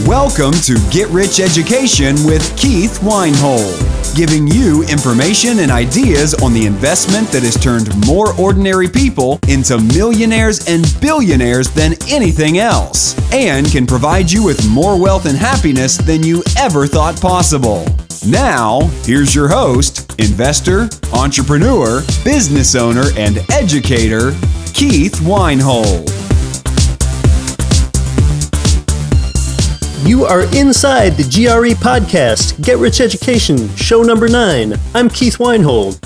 Welcome to Get Rich Education with Keith Weinhold, giving you information and ideas on the investment that has turned more ordinary people into millionaires and billionaires than anything else, and can provide you with more wealth and happiness than you ever thought possible. Now, here's your host, investor, entrepreneur, business owner, and educator, Keith Weinhold. You are inside the GRE podcast, Get Rich Education, show number 9. I'm Keith Weinhold.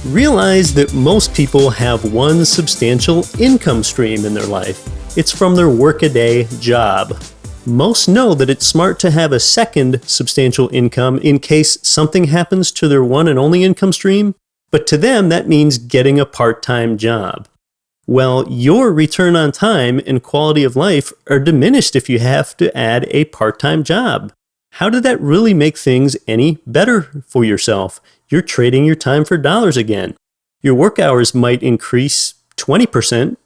Realize that most people have one substantial income stream in their life. It's from their workaday job. Most know that it's smart to have a second substantial income in case something happens to their one and only income stream, but to them that means getting a part-time job. Well, your return on time and quality of life are diminished if you have to add a part-time job. How did that really make things any better for yourself? You're trading your time for dollars again. Your work hours might increase 20%,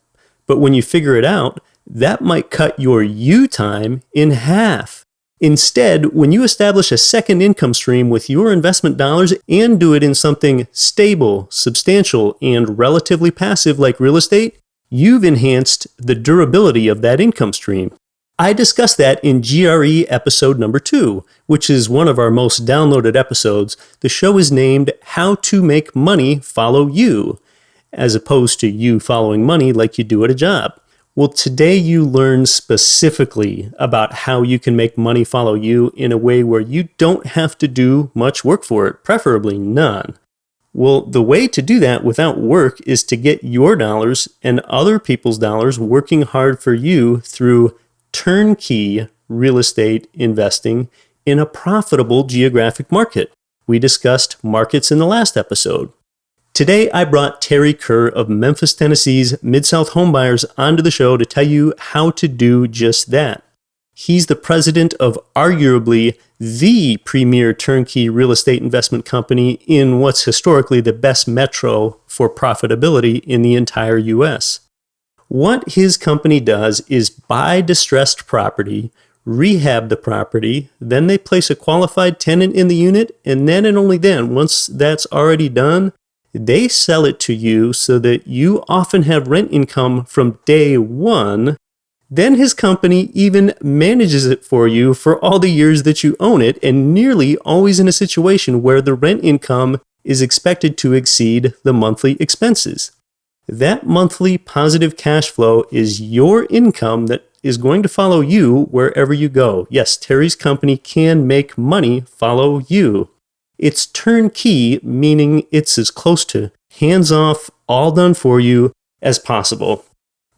but when you figure it out, that might cut your you time in half. Instead, when you establish a second income stream with your investment dollars and do it in something stable, substantial, and relatively passive like real estate, you've enhanced the durability of that income stream. I discussed that in GRE episode number 2, which is one of our most downloaded episodes. The show is named How to Make Money Follow You, as opposed to you following money like you do at a job. Well, today you learn specifically about how you can make money follow you in a way where you don't have to do much work for it, preferably none. Well, the way to do that without work is to get your dollars and other people's dollars working hard for you through turnkey real estate investing in a profitable geographic market. We discussed markets in the last episode. Today, I brought Terry Kerr of Memphis, Tennessee's Mid-South homebuyers onto the show to tell you how to do just that. He's the president of arguably the premier turnkey real estate investment company in what's historically the best metro for profitability in the entire U.S. What his company does is buy distressed property, rehab the property, then they place a qualified tenant in the unit, and then and only then, once that's already done, they sell it to you so that you often have rent income from day one. Then his company even manages it for you for all the years that you own it, and nearly always in a situation where the rent income is expected to exceed the monthly expenses. That monthly positive cash flow is your income that is going to follow you wherever you go. Yes, Terry's company can make money follow you. It's turnkey, meaning it's as close to hands-off, all done for you as possible.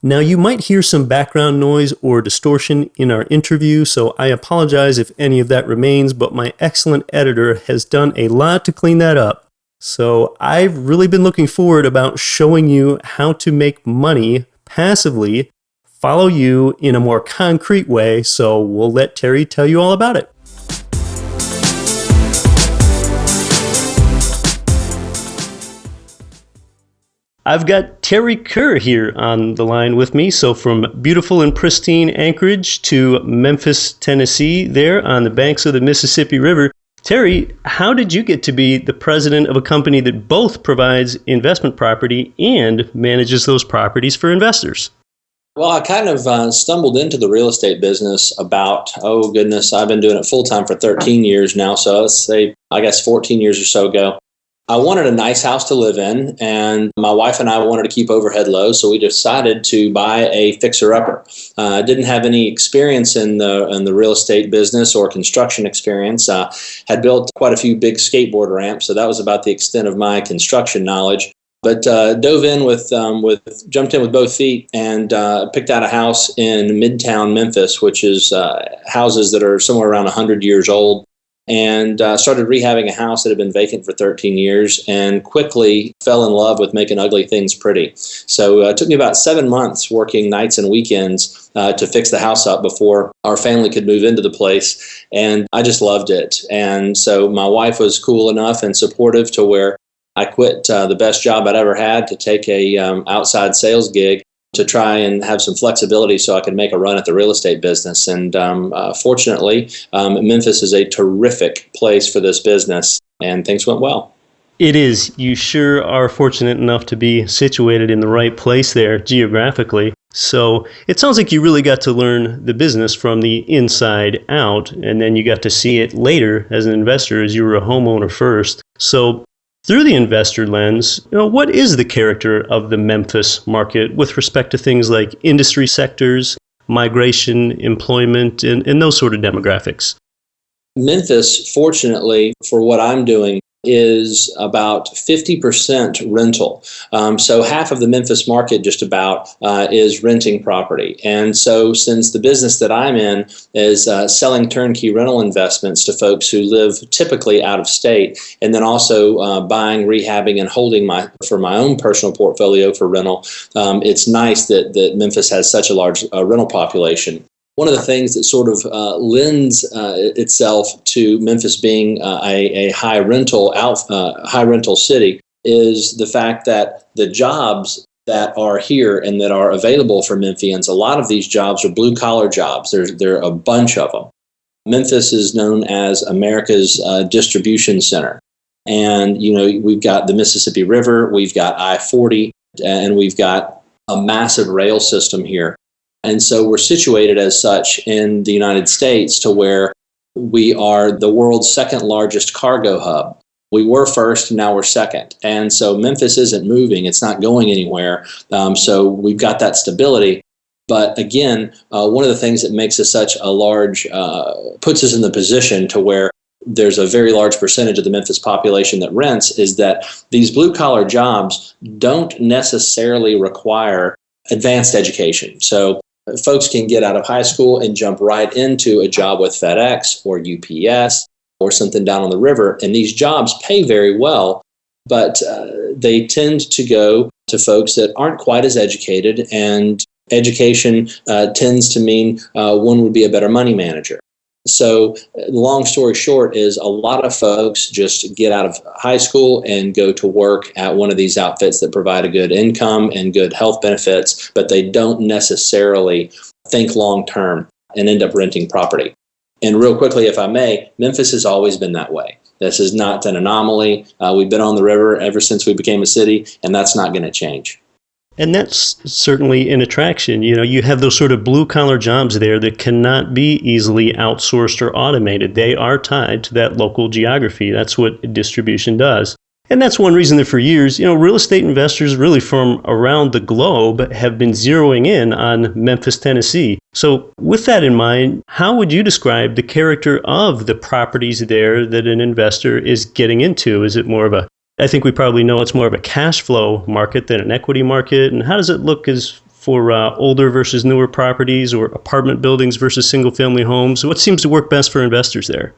Now, you might hear some background noise or distortion in our interview, so I apologize if any of that remains, but my excellent editor has done a lot to clean that up. So I've really been looking forward about showing you how to make money passively follow you in a more concrete way, so we'll let Terry tell you all about it. I've got Terry Kerr here on the line with me. So from beautiful and pristine Anchorage to Memphis, Tennessee, there on the banks of the Mississippi River. Terry, how did you get to be the president of a company that both provides investment property and manages those properties for investors? Well, I kind of stumbled into the real estate business about, I've been doing it full time for 13 years now. So let's say, 14 years or so ago. I wanted a nice house to live in, and my wife and I wanted to keep overhead low, so we decided to buy a fixer-upper. I didn't have any experience in the real estate business or construction experience. Had built quite a few big skateboard ramps, so that was about the extent of my construction knowledge. But jumped in with both feet and picked out a house in Midtown Memphis, which is houses that are somewhere around 100 years old. And started rehabbing a house that had been vacant for 13 years and quickly fell in love with making ugly things pretty. So it took me about 7 months working nights and weekends to fix the house up before our family could move into the place. And I just loved it. And so my wife was cool enough and supportive to where I quit the best job I'd ever had to take a outside sales gig to try and have some flexibility so I could make a run at the real estate business. And fortunately, Memphis is a terrific place for this business, and things went well. It is. You sure are fortunate enough to be situated in the right place there geographically. So it sounds like you really got to learn the business from the inside out, and then you got to see it later as an investor, as you were a homeowner first. So through the investor lens, what is the character of the Memphis market with respect to things like industry sectors, migration, employment, and those sort of demographics? Memphis, fortunately, for what I'm doing, is about 50% rental. So half of the Memphis market just about is renting property. And so since the business that I'm in is selling turnkey rental investments to folks who live typically out of state, and then also buying, rehabbing, and holding for my own personal portfolio for rental, it's nice that Memphis has such a large rental population. One of the things that sort of lends itself to Memphis being a high rental city is the fact that the jobs that are here and that are available for Memphians, a lot of these jobs are blue collar jobs. There are a bunch of them. Memphis is known as America's distribution center, and we've got the Mississippi River, we've got I-40, and we've got a massive rail system here. And so we're situated as such in the United States to where we are the world's second largest cargo hub. We were first, now we're second. And so Memphis isn't moving, it's not going anywhere. So we've got that stability. But again, one of the things that makes us such a large, puts us in the position to where there's a very large percentage of the Memphis population that rents is that these blue collar jobs don't necessarily require advanced education. So folks can get out of high school and jump right into a job with FedEx or UPS or something down on the river. And these jobs pay very well, but they tend to go to folks that aren't quite as educated. And education tends to mean one would be a better money manager. So long story short is a lot of folks just get out of high school and go to work at one of these outfits that provide a good income and good health benefits, but they don't necessarily think long term and end up renting property. And real quickly, if I may, Memphis has always been that way. This is not an anomaly. We've been on the river ever since we became a city, and that's not going to change. And that's certainly an attraction. You have those sort of blue-collar jobs there that cannot be easily outsourced or automated. They are tied to that local geography. That's what distribution does. And that's one reason that for years, real estate investors really from around the globe have been zeroing in on Memphis, Tennessee. So with that in mind, how would you describe the character of the properties there that an investor is getting into? Is it more of I think we probably know it's more of a cash flow market than an equity market. And how does it look as for older versus newer properties or apartment buildings versus single family homes? What seems to work best for investors there?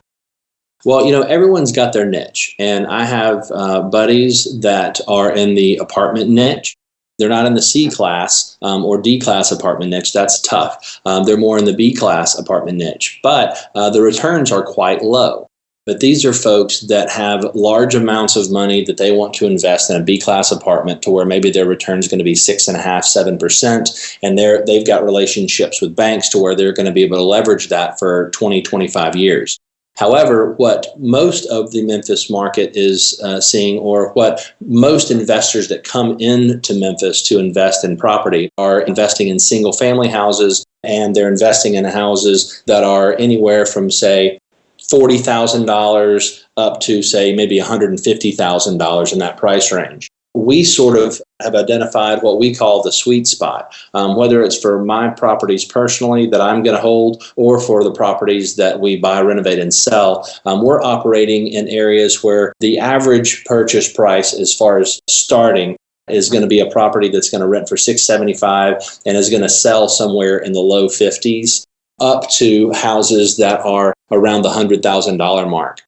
Well, everyone's got their niche. And I have buddies that are in the apartment niche. They're not in the C class or D class apartment niche. That's tough. They're more in the B class apartment niche. But the returns are quite low. But these are folks that have large amounts of money that they want to invest in a B-class apartment to where maybe their return is going to be 6.5%, 7%. And they've got relationships with banks to where they're going to be able to leverage that for 20, 25 years. However, what most of the Memphis market is seeing, or what most investors that come into Memphis to invest in property are investing in single-family houses, and they're investing in houses that are anywhere from, say, $40,000 up to, say, maybe $150,000 in that price range. We sort of have identified what we call the sweet spot, whether it's for my properties personally that I'm going to hold or for the properties that we buy, renovate, and sell. We're operating in areas where the average purchase price as far as starting is going to be a property that's going to rent for $675 and is going to sell somewhere in the low 50s. Up to houses that are around the $100,000 mark.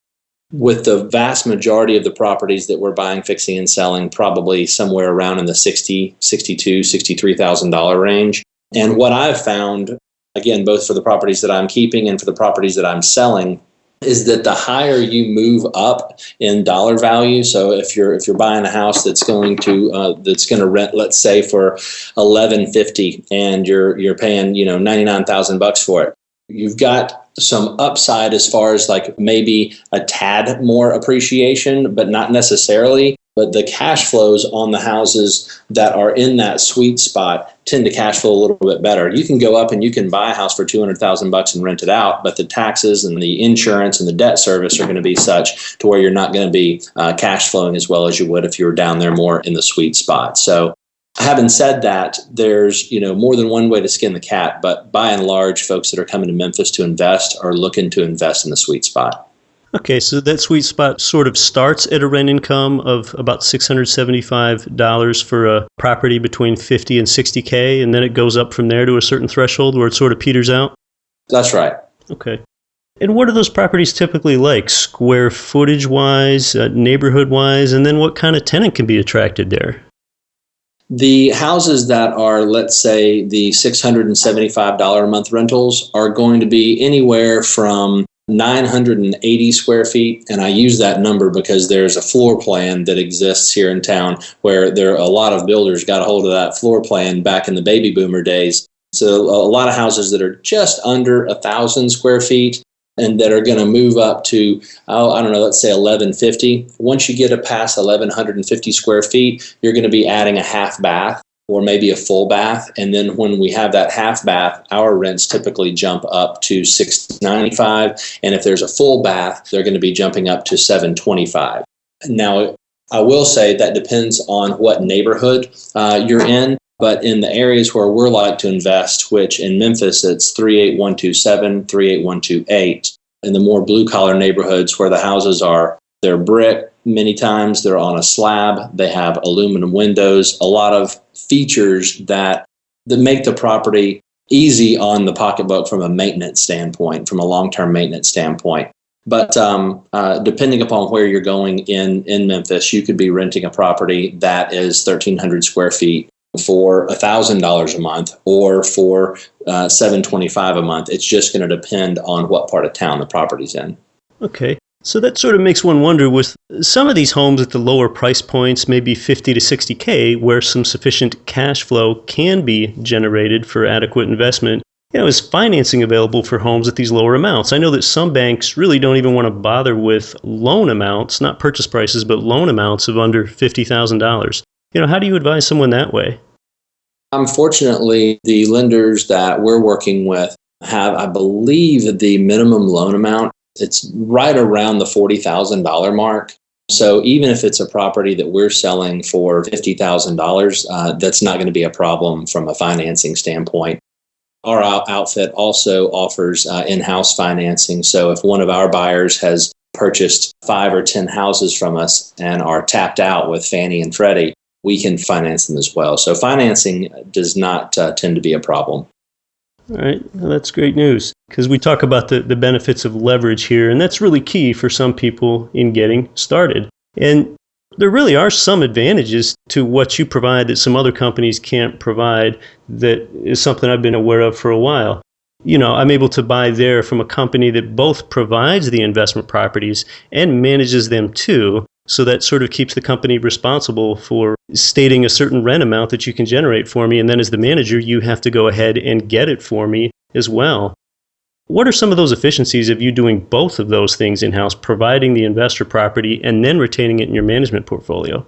With the vast majority of the properties that we're buying, fixing, and selling, probably somewhere around in the $60,000, $62,000, $63,000 range. And what I've found, again, both for the properties that I'm keeping and for the properties that I'm selling, is that the higher you move up in dollar value, so if you're buying a house that's going to rent, let's say for $11.50, and you're paying $99,000 for it, you've got some upside as far as like maybe a tad more appreciation, but not necessarily. But the cash flows on the houses that are in that sweet spot tend to cash flow a little bit better. You can go up and you can buy a house for $200,000 and rent it out, but the taxes and the insurance and the debt service are going to be such to where you're not going to be cash flowing as well as you would if you were down there more in the sweet spot. So having said that, there's more than one way to skin the cat, but by and large, folks that are coming to Memphis to invest are looking to invest in the sweet spot. Okay, so that sweet spot sort of starts at a rent income of about $675 for a property between $50,000 and $60,000, and then it goes up from there to a certain threshold where it sort of peters out? That's right. Okay. And what are those properties typically like, square footage-wise, neighborhood-wise, and then what kind of tenant can be attracted there? The houses that are, let's say, the $675 a month rentals are going to be anywhere from 980 square feet. And I use that number because there's a floor plan that exists here in town where there are a lot of builders got a hold of that floor plan back in the baby boomer days. So a lot of houses that are just under 1,000 square feet and that are going to move up to, let's say 1,150. Once you get past 1,150 square feet, you're going to be adding a half bath or maybe a full bath. And then when we have that half bath, our rents typically jump up to $695. And if there's a full bath, they're going to be jumping up to $725. Now, I will say that depends on what neighborhood you're in. But in the areas where we're like to invest, which in Memphis, it's 38127, 38128. In the more blue-collar neighborhoods where the houses they're brick, many times they're on a slab, they have aluminum windows, a lot of features that make the property easy on the pocketbook from a maintenance standpoint, from a long-term maintenance standpoint. But depending upon where you're going in Memphis, you could be renting a property that is 1,300 square feet for $1,000 a month or for $725 a month. It's just going to depend on what part of town the property's in. Okay. So that sort of makes one wonder, with some of these homes at the lower price points, maybe $50,000 to $60,000, where some sufficient cash flow can be generated for adequate investment, is financing available for homes at these lower amounts? I know that some banks really don't even want to bother with loan amounts, not purchase prices, but loan amounts of under $50,000. How do you advise someone that way? Unfortunately, the lenders that we're working with have, I believe, the minimum loan amount. It's right around the $40,000 mark. So even if it's a property that we're selling for $50,000, that's not going to be a problem from a financing standpoint. Our outfit also offers in-house financing. So if one of our buyers has purchased 5 or 10 houses from us and are tapped out with Fannie and Freddie, we can finance them as well. So financing does not tend to be a problem. All right. Well, that's great news, because we talk about the benefits of leverage here, and that's really key for some people in getting started. And there really are some advantages to what you provide that some other companies can't provide. That is something I've been aware of for a while. I'm able to buy there from a company that both provides the investment properties and manages them too. So that sort of keeps the company responsible for stating a certain rent amount that you can generate for me. And then as the manager, you have to go ahead and get it for me as well. What are some of those efficiencies of you doing both of those things in-house, providing the investor property and then retaining it in your management portfolio?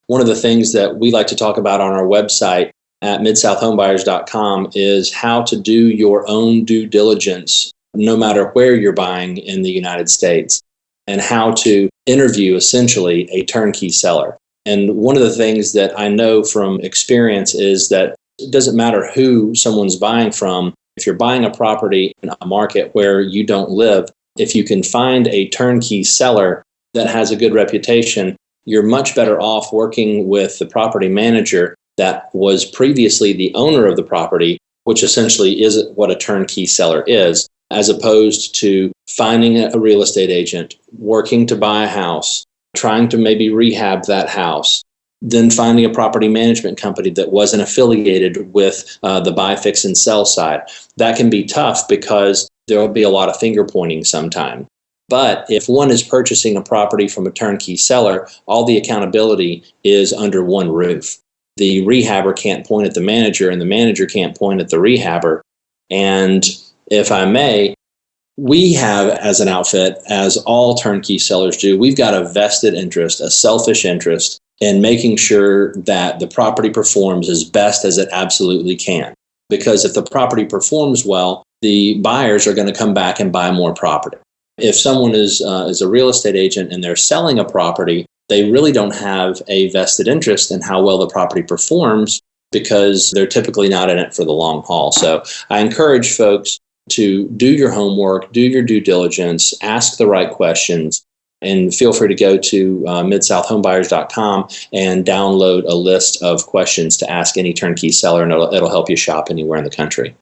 One of the things that we like to talk about on our website at midsouthhomebuyers.com is how to do your own due diligence, no matter where you're buying in the United States, and how to interview essentially a turnkey seller. And one of the things that I know from experience is that it doesn't matter who someone's buying from. If you're buying a property in a market where you don't live, if you can find a turnkey seller that has a good reputation, you're much better off working with the property manager that was previously the owner of the property, which essentially is what a turnkey seller is, as opposed to finding a real estate agent, working to buy a house, trying to maybe rehab that house, then finding a property management company that wasn't affiliated with the buy, fix, and sell side. That can be tough because there will be a lot of finger pointing sometime. But if one is purchasing a property from a turnkey seller, all the accountability is under one roof. The rehabber can't point at the manager, and the manager can't point at the rehabber. And if I may, we have, as an outfit, as all turnkey sellers do, we've got a vested interest, a selfish interest in making sure that the property performs as best as it absolutely can. Because if the property performs well, the buyers are going to come back and buy more property. If someone is a real estate agent and they're selling a property, they really don't have a vested interest in how well the property performs because they're typically not in it for the long haul. So I encourage folks to do your homework, do your due diligence, ask the right questions, and feel free to go to midsouthhomebuyers.com and download a list of questions to ask any turnkey seller, and it'll help you shop anywhere in the country.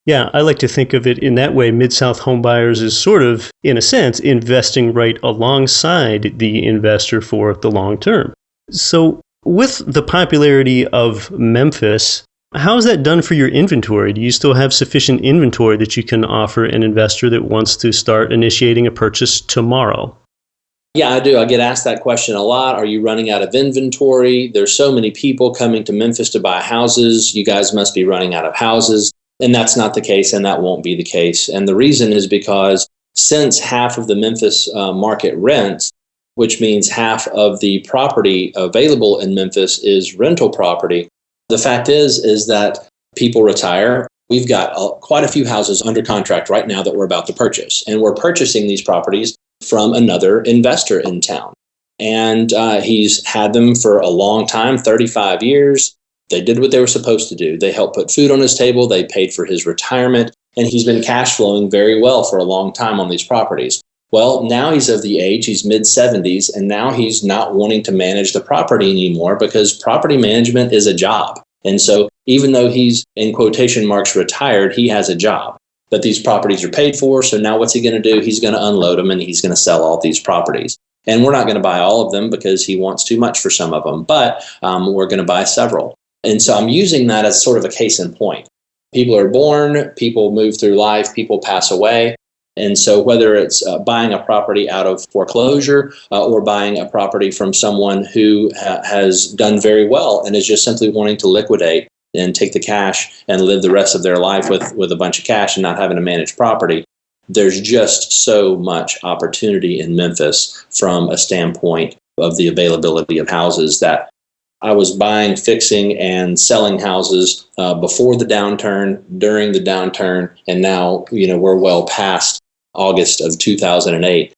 Yeah, I like to think of it in that way. Mid-South Homebuyers is sort of, in a sense, investing right alongside the investor for the long term. So with the popularity of Memphis, how is that done for your inventory? Do you still have sufficient inventory that you can offer an investor that wants to start initiating a purchase tomorrow? Yeah, I do. I get asked that question a lot. Are you running out of inventory? There's so many people coming to Memphis to buy houses. You guys must be running out of houses. And that's not the case, and that won't be the case. And the reason is because since half of the Memphis market rents, which means half of the property available in Memphis is rental property, the fact is that people retire. We've got quite a few houses under contract right now that we're about to purchase, and we're purchasing these properties from another investor in town. And he's had them for a long time, 35 years. They did what they were supposed to do. They helped put food on his table. They paid for his retirement, and he's been cash flowing very well for a long time on these properties. Well, now he's of the age, he's mid-70s, and now he's not wanting to manage the property anymore because property management is a job. And so even though he's, in quotation marks, retired, he has a job. But these properties are paid for, so now what's he going to do? He's going to unload them, and he's going to sell all these properties. And we're not going to buy all of them because he wants too much for some of them, but we're going to buy several. And so I'm using that as sort of a case in point. People are born, people move through life, people pass away. And so whether it's buying a property out of foreclosure or buying a property from someone who has done very well and is just simply wanting to liquidate and take the cash and live the rest of their life with a bunch of cash and not having to manage property, there's just so much opportunity in Memphis from a standpoint of the availability of houses that I was buying, fixing, and selling houses before the downturn, during the downturn, and now we're well past August of 2008.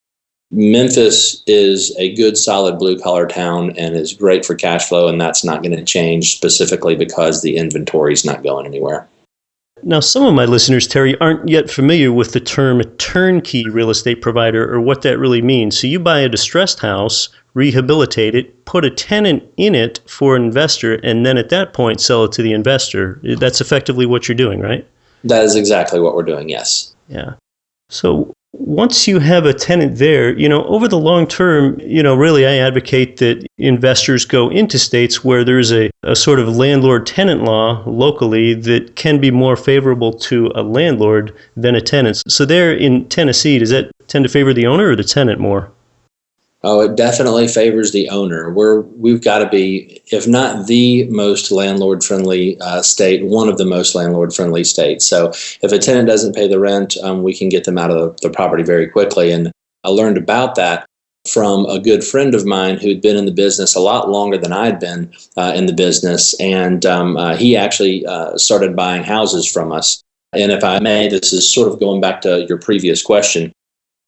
Memphis is a good, solid blue-collar town and is great for cash flow, and that's not going to change specifically because the inventory is not going anywhere. Now, some of my listeners, Terry, aren't yet familiar with the term turnkey real estate provider or what that really means. So you buy a distressed house, rehabilitate it, put a tenant in it for an investor, and then at that point sell it to the investor. That's effectively what you're doing, right? That is exactly what we're doing, yes. Yeah. So once you have a tenant there, over the long term, really I advocate that investors go into states where there's a sort of landlord-tenant law locally that can be more favorable to a landlord than a tenant. So there in Tennessee, does that tend to favor the owner or the tenant more? Oh, it definitely favors the owner. We've got to be, if not the most landlord-friendly state, one of the most landlord-friendly states. So if a tenant doesn't pay the rent, we can get them out of the property very quickly. And I learned about that from a good friend of mine who'd been in the business a lot longer than I'd been in the business. And he actually started buying houses from us. And if I may, this is sort of going back to your previous question.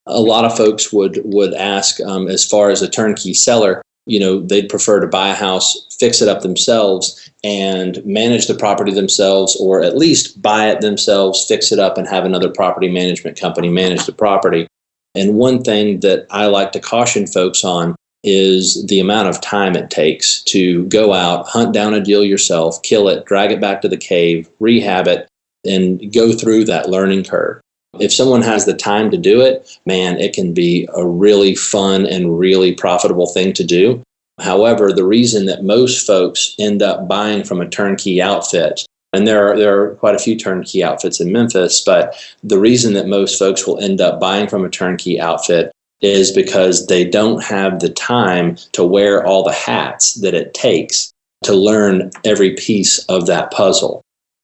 A lot of folks would ask, as far as a turnkey seller, they'd prefer to buy a house, fix it up themselves, and manage the property themselves, or at least buy it themselves, fix it up, and have another property management company manage the property. And one thing that I like to caution folks on is the amount of time it takes to go out, hunt down a deal yourself, kill it, drag it back to the cave, rehab it, and go through that learning curve. If someone has the time to do it, man, it can be a really fun and really profitable thing to do. However, the reason that most folks end up buying from a turnkey outfit, and there are quite a few turnkey outfits in Memphis, but the reason that most folks will end up buying from a turnkey outfit is because they don't have the time to wear all the hats that it takes to learn every piece of that puzzle.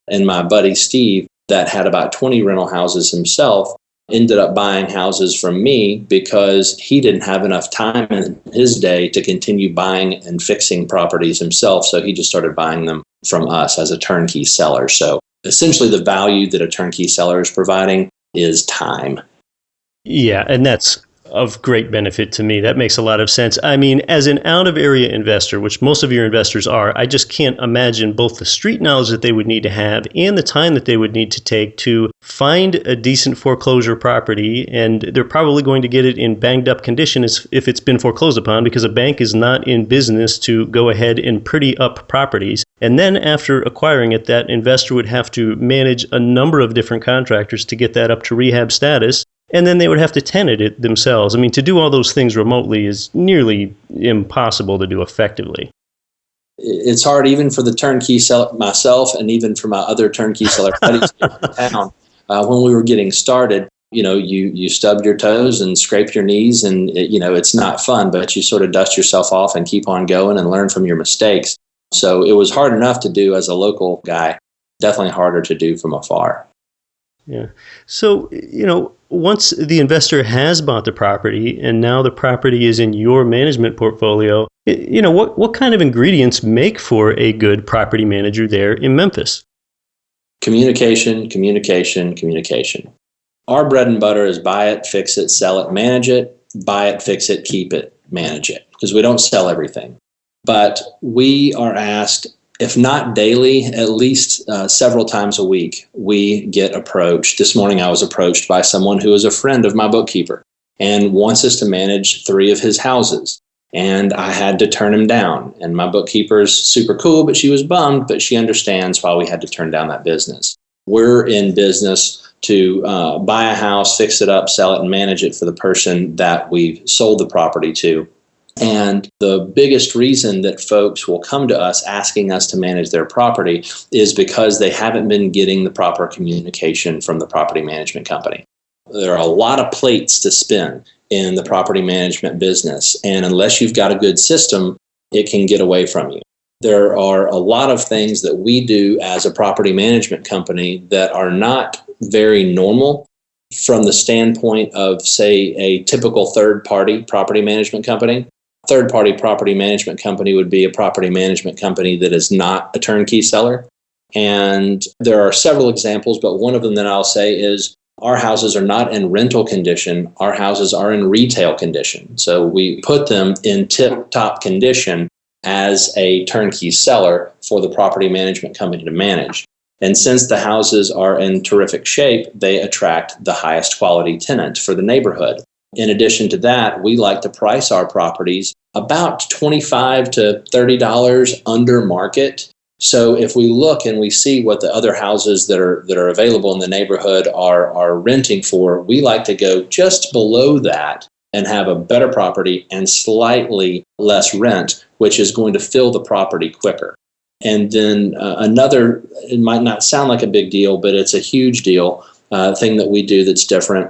And my buddy Steve, that had about 20 rental houses himself, ended up buying houses from me because he didn't have enough time in his day to continue buying and fixing properties himself. So he just started buying them from us as a turnkey seller. So essentially the value that a turnkey seller is providing is time. Yeah, and that's of great benefit to me. That makes a lot of sense. I mean, as an out-of-area investor, which most of your investors are, I just can't imagine both the street knowledge that they would need to have and the time that they would need to take to find a decent foreclosure property. And they're probably going to get it in banged up condition if it's been foreclosed upon, because a bank is not in business to go ahead and pretty up properties. And then after acquiring it, that investor would have to manage a number of different contractors to get that up to rehab status. And then they would have to tenant it themselves. I mean, to do all those things remotely is nearly impossible to do effectively. It's hard even for the turnkey seller, myself, and even for my other turnkey seller buddies in town. When we were getting started, you stub your toes and scrape your knees, and it's not fun, but you sort of dust yourself off and keep on going and learn from your mistakes. So it was hard enough to do as a local guy, definitely harder to do from afar. Yeah. So, once the investor has bought the property and now the property is in your management portfolio, what kind of ingredients make for a good property manager there in Memphis? Communication, communication, communication. Our bread and butter is buy it, fix it, sell it, manage it, buy it, fix it, keep it, manage it, because we don't sell everything. But we are asked, if not daily, at least several times a week, we get approached. This morning I was approached by someone who is a friend of my bookkeeper and wants us to manage 3 of his houses. And I had to turn him down. And my bookkeeper's super cool, but she was bummed, but she understands why we had to turn down that business. We're in business to buy a house, fix it up, sell it, and manage it for the person that we sold the property to. And the biggest reason that folks will come to us asking us to manage their property is because they haven't been getting the proper communication from the property management company. There are a lot of plates to spin in the property management business, and unless you've got a good system, it can get away from you. There are a lot of things that we do as a property management company that are not very normal from the standpoint of, say, a typical third-party property management company. Third-party property management company would be a property management company that is not a turnkey seller. And there are several examples, but one of them that I'll say is our houses are not in rental condition. Our houses are in retail condition. So we put them in tip-top condition as a turnkey seller for the property management company to manage. And since the houses are in terrific shape, they attract the highest quality tenant for the neighborhood. In addition to that, we like to price our properties about $25 to $30 under market. So if we look and we see what the other houses that are available in the neighborhood are renting for, we like to go just below that and have a better property and slightly less rent, which is going to fill the property quicker. And then another, it might not sound like a big deal, but it's a huge deal, thing that we do that's different,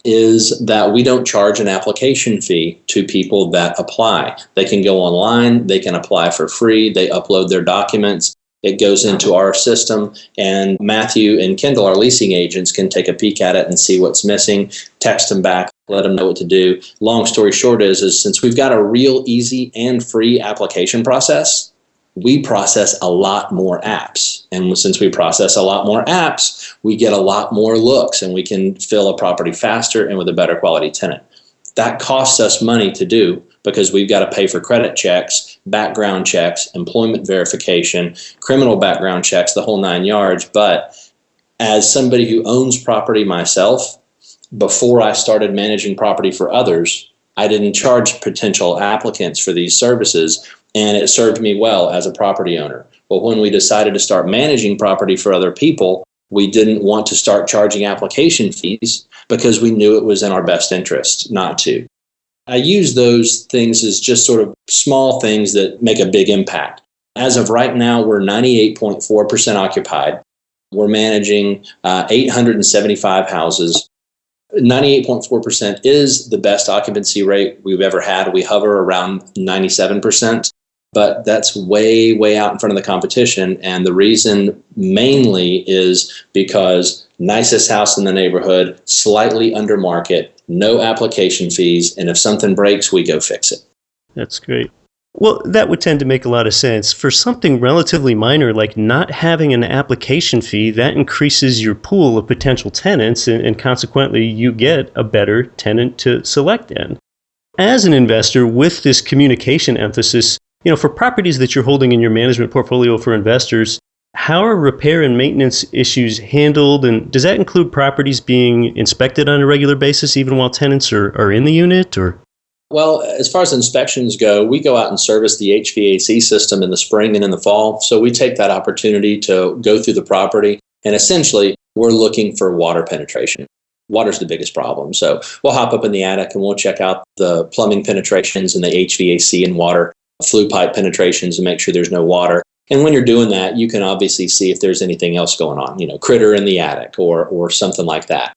is that we don't charge an application fee to people that apply. They can go online, they can apply for free, they upload their documents, it goes into our system, and Matthew and Kendall, our leasing agents, can take a peek at it and see what's missing, text them back, let them know what to do. Long story short is since we've got a real easy and free application process, we process a lot more apps. And since we process a lot more apps, we get a lot more looks and we can fill a property faster and with a better quality tenant. That costs us money to do because we've got to pay for credit checks, background checks, employment verification, criminal background checks, the whole 9 yards. But as somebody who owns property myself, before I started managing property for others, I didn't charge potential applicants for these services, and it served me well as a property owner. But when we decided to start managing property for other people, we didn't want to start charging application fees because we knew it was in our best interest not to. I use those things as just sort of small things that make a big impact. As of right now, we're 98.4% occupied. We're managing 875 houses. 98.4% is the best occupancy rate we've ever had. We hover around 97%, but that's way, way out in front of the competition. And the reason mainly is because nicest house in the neighborhood, slightly under market, no application fees, and if something breaks, we go fix it. That's great. Well, that would tend to make a lot of sense. For something relatively minor like not having an application fee, that increases your pool of potential tenants, and consequently you get a better tenant to select in. As an investor with this communication emphasis, for properties that you're holding in your management portfolio for investors, how are repair and maintenance issues handled? And does that include properties being inspected on a regular basis even while tenants are in the unit? Or Well, as far as inspections go, we go out and service the HVAC system in the spring and in the fall. So we take that opportunity to go through the property. And essentially, we're looking for water penetration. Water's the biggest problem. So we'll hop up in the attic and we'll check out the plumbing penetrations and the HVAC and water flue pipe penetrations and make sure there's no water. And when you're doing that, you can obviously see if there's anything else going on, critter in the attic or something like that.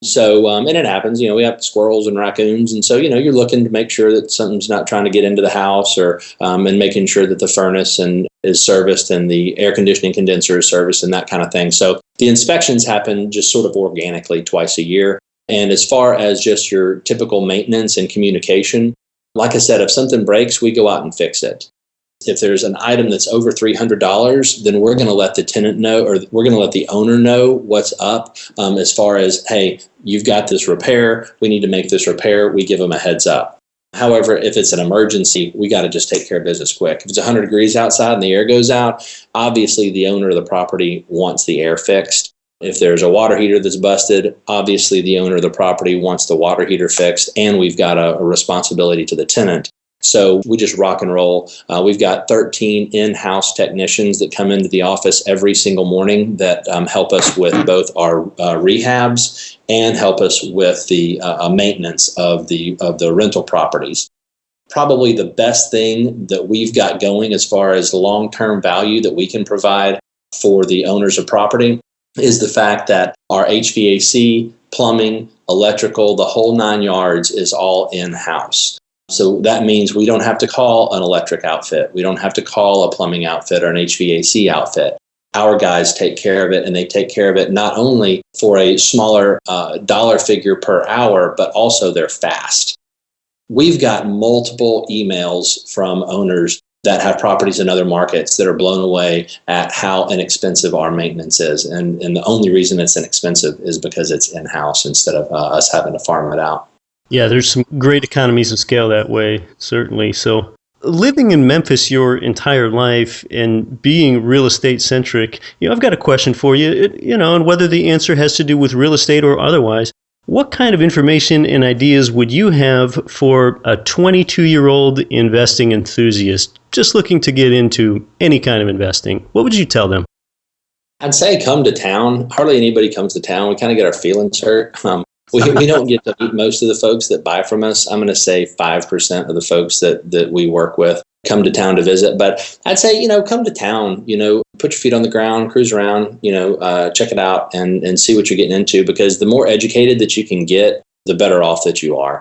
So, and it happens, we have squirrels and raccoons. And so, you're looking to make sure that something's not trying to get into the house or, and making sure that the furnace is serviced and the air conditioning condenser is serviced and that kind of thing. So the inspections happen just sort of organically twice a year. And as far as just your typical maintenance and communication, like I said, if something breaks, we go out and fix it. If there's an item that's over $300, then we're going to let the tenant know, or we're going to let the owner know what's up as far as, hey, you've got this repair. We need to make this repair. We give them a heads up. However, if it's an emergency, we got to just take care of business quick. If it's 100 degrees outside and the air goes out, obviously the owner of the property wants the air fixed. If there's a water heater that's busted, obviously the owner of the property wants the water heater fixed, and we've got a responsibility to the tenant. So we just rock and roll. We've got 13 in-house technicians that come into the office every single morning that help us with both our rehabs and help us with the maintenance of the rental properties. Probably the best thing that we've got going as far as long-term value that we can provide for the owners of property is the fact that our HVAC, plumbing, electrical, the whole 9 yards is all in-house. So that means we don't have to call an electric outfit. We don't have to call a plumbing outfit or an HVAC outfit. Our guys take care of it, and they take care of it not only for a smaller dollar figure per hour, but also they're fast. We've got multiple emails from owners that have properties in other markets that are blown away at how inexpensive our maintenance is. And the only reason it's inexpensive is because it's in-house instead of us having to farm it out. yeah, there's some great economies of scale that way, certainly. So living in Memphis your entire life and being real estate centric, I've got a question for you, and whether the answer has to do with real estate or otherwise. What kind of information and ideas would you have for a 22-year-old investing enthusiast just looking to get into any kind of investing? What would you tell them? I'd say come to town. Hardly anybody comes to town. We kind of get our feelings hurt. We don't get to meet most of the folks that buy from us. I'm going to say 5% of the folks that we work with come to town to visit. But I'd say, come to town, put your feet on the ground, cruise around, check it out and see what you're getting into, because the more educated that you can get, the better off that you are.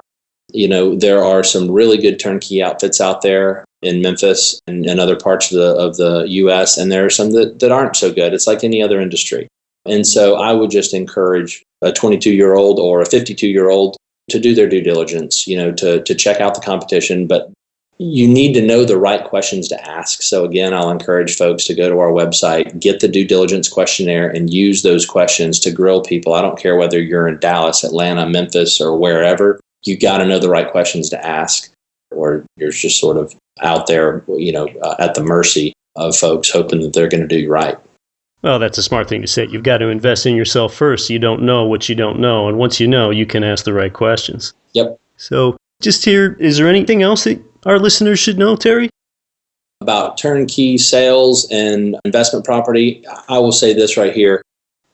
There are some really good turnkey outfits out there in Memphis and other parts of the U.S., and there are some that aren't so good. It's like any other industry. And so I would just encourage a 22-year-old or a 52-year-old to do their due diligence, to check out the competition. But you need to know the right questions to ask. So again, I'll encourage folks to go to our website, get the due diligence questionnaire, and use those questions to grill people. I don't care whether you're in Dallas, Atlanta, Memphis, or wherever. You got to know the right questions to ask, or you're just sort of out there, at the mercy of folks hoping that they're going to do you right. Well, that's a smart thing to say. You've got to invest in yourself first. You don't know what you don't know. And once you know, you can ask the right questions. Yep. So just here, is there anything else that our listeners should know, Terry? About turnkey sales and investment property, I will say this right here.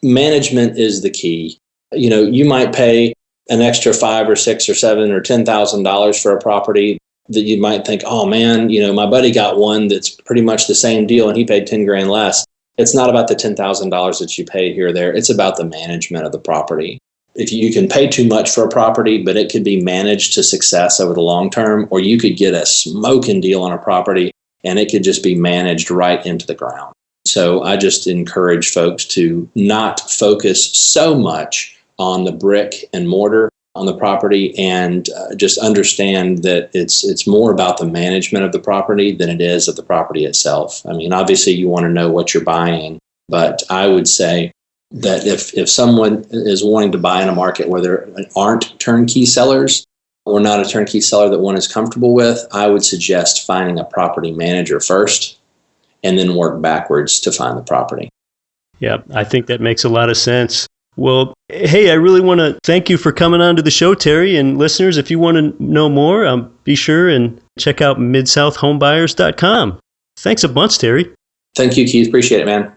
Management is the key. You might pay an extra $5 or $6 or $7 or $10,000 for a property that you might think, oh man, my buddy got one that's pretty much the same deal and he paid 10 grand less. It's not about the $10,000 that you pay here or there. It's about the management of the property. If you can pay too much for a property, but it could be managed to success over the long term, or you could get a smoking deal on a property and it could just be managed right into the ground. So I just encourage folks to not focus so much on the brick and mortar on the property and just understand that it's more about the management of the property than it is of the property itself. I mean, obviously you want to know what you're buying, but I would say that if someone is wanting to buy in a market where there aren't turnkey sellers or not a turnkey seller that one is comfortable with, I would suggest finding a property manager first and then work backwards to find the property. Yeah, I think that makes a lot of sense. Well, hey, I really want to thank you for coming on to the show, Terry. And listeners, if you want to know more, be sure and check out midsouthhomebuyers.com. Thanks a bunch, Terry. Thank you, Keith. Appreciate it, man.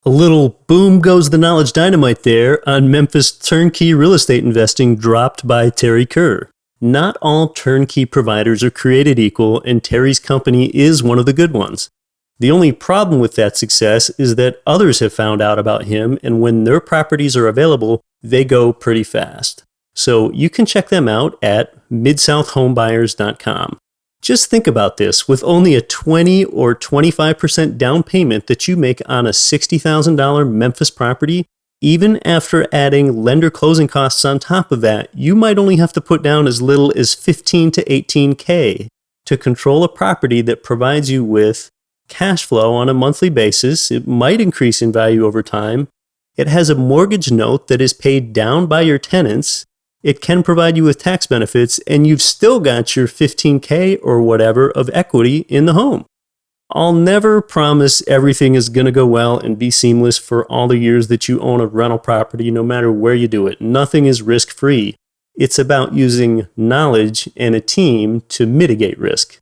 A little boom goes the knowledge dynamite there on Memphis turnkey real estate investing dropped by Terry Kerr. Not all turnkey providers are created equal, and Terry's company is one of the good ones. The only problem with that success is that others have found out about him, and when their properties are available, they go pretty fast. So you can check them out at midsouthhomebuyers.com. Just think about this. With only a 20 or 25% down payment that you make on a $60,000 Memphis property, even after adding lender closing costs on top of that, you might only have to put down as little as $15,000 to $18,000 to control a property that provides you with cash flow on a monthly basis. It might increase in value over time. It has a mortgage note that is paid down by your tenants. It can provide you with tax benefits, and you've still got your $15,000 or whatever of equity in the home. I'll never promise everything is going to go well and be seamless for all the years that you own a rental property, no matter where you do it. Nothing is risk-free. It's about using knowledge and a team to mitigate risk.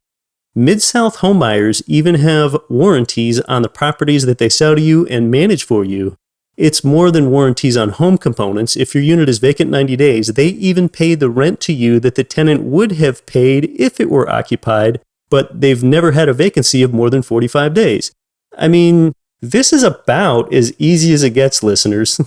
Mid-South homebuyers even have warranties on the properties that they sell to you and manage for you. It's more than warranties on home components. If your unit is vacant 90 days, they even pay the rent to you that the tenant would have paid if it were occupied, but they've never had a vacancy of more than 45 days. I mean, this is about as easy as it gets, listeners.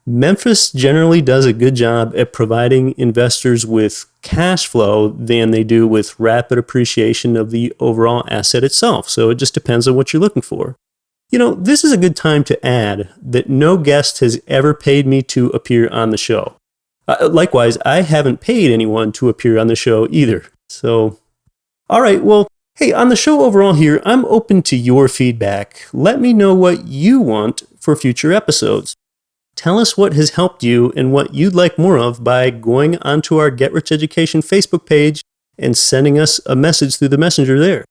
Memphis generally does a good job at providing investors with cash flow than they do with rapid appreciation of the overall asset itself. So it just depends on what you're looking for. This is a good time to add that no guest has ever paid me to appear on the show. Likewise, I haven't paid anyone to appear on the show either. So, all right, well, hey, on the show overall here, I'm open to your feedback. Let me know what you want for future episodes. Tell us what has helped you and what you'd like more of by going onto our Get Rich Education Facebook page and sending us a message through the messenger there.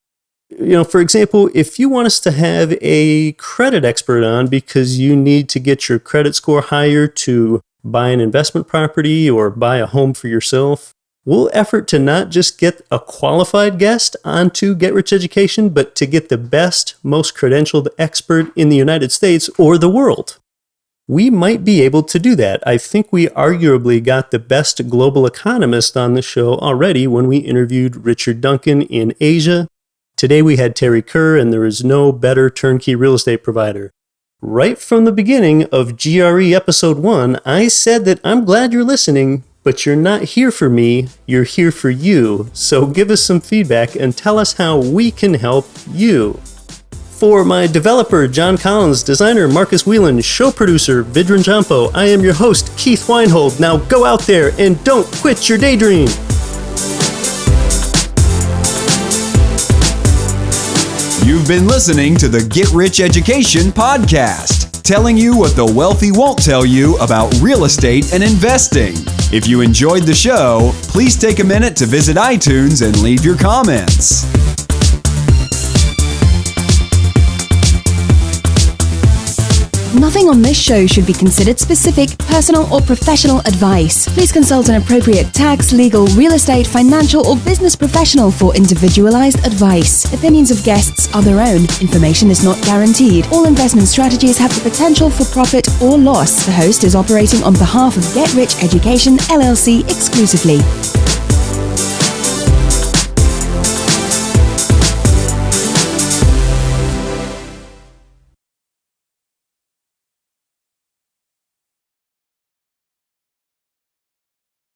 For example, if you want us to have a credit expert on because you need to get your credit score higher to buy an investment property or buy a home for yourself, we'll effort to not just get a qualified guest onto Get Rich Education, but to get the best, most credentialed expert in the United States or the world. We might be able to do that. I think we arguably got the best global economist on the show already when we interviewed Richard Duncan in Asia. Today we had Terry Kerr, and there is no better turnkey real estate provider. Right from the beginning of GRE Episode 1, I said that I'm glad you're listening, but you're not here for me, you're here for you. So give us some feedback and tell us how we can help you. For my developer, John Collins, designer, Marcus Whelan, show producer, Vidran Jampo, I am your host, Keith Weinhold. Now go out there and don't quit your daydream. You've been listening to the Get Rich Education podcast, telling you what the wealthy won't tell you about real estate and investing. If you enjoyed the show, please take a minute to visit iTunes and leave your comments. Nothing on this show should be considered specific, personal, or professional advice. Please consult an appropriate tax, legal, real estate, financial, or business professional for individualized advice. Opinions of guests are their own. Information is not guaranteed. All investment strategies have the potential for profit or loss. The host is operating on behalf of Get Rich Education, LLC exclusively.